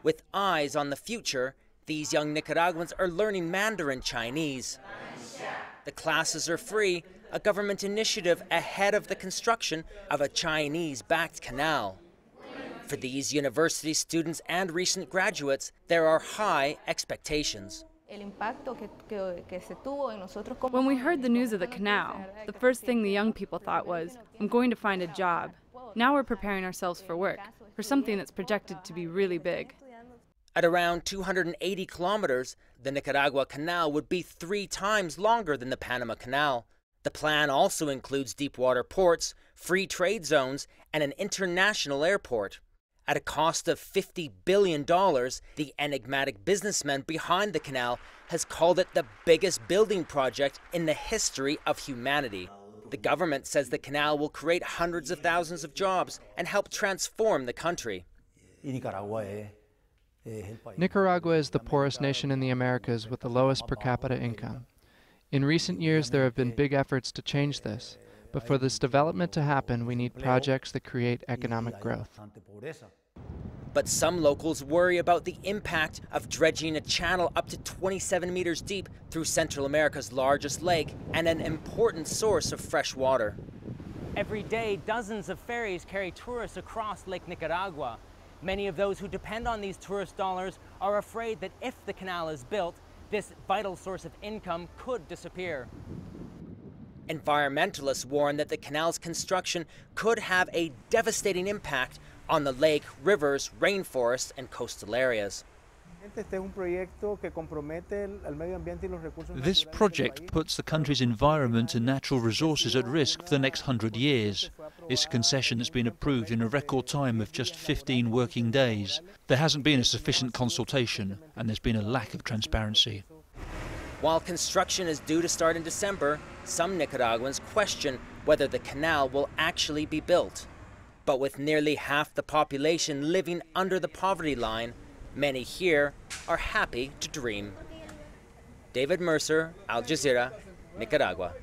With eyes on the future, these young Nicaraguans are learning Mandarin Chinese. The classes are free, a government initiative ahead of the construction of a Chinese-backed canal. For these university students and recent graduates, there are high expectations. When we heard the news of the canal, the first thing the young people thought was, I'm going to find a job. Now we're preparing ourselves for work, for something that's projected to be really big. At around 280 kilometers, the Nicaragua Canal would be 3 times longer than the Panama Canal. The plan also includes deep water ports, free trade zones, and an international airport. At a cost of $50 billion, the enigmatic businessman behind the canal has called it the biggest building project in the history of humanity. The government says the canal will create hundreds of thousands of jobs and help transform the country. Nicaragua is the poorest nation in the Americas with the lowest per capita income. In recent years, there have been big efforts to change this, but for this development to happen, we need projects that create economic growth. But some locals worry about the impact of dredging a channel up to 27 meters deep through Central America's largest lake and an important source of fresh water. Every day, dozens of ferries carry tourists across Lake Nicaragua. Many of those who depend on these tourist dollars are afraid that if the canal is built, this vital source of income could disappear. Environmentalists warn that the canal's construction could have a devastating impact on the lake, rivers, rainforests, and coastal areas. This project puts the country's environment and natural resources at risk for the next 100 years. It's a concession that's been approved in a record time of just 15 working days. There hasn't been a sufficient consultation, and there's been a lack of transparency. While construction is due to start in December, some Nicaraguans question whether the canal will actually be built. But with nearly half the population living under the poverty line, many here are happy to dream. David Mercer, Al Jazeera, Nicaragua.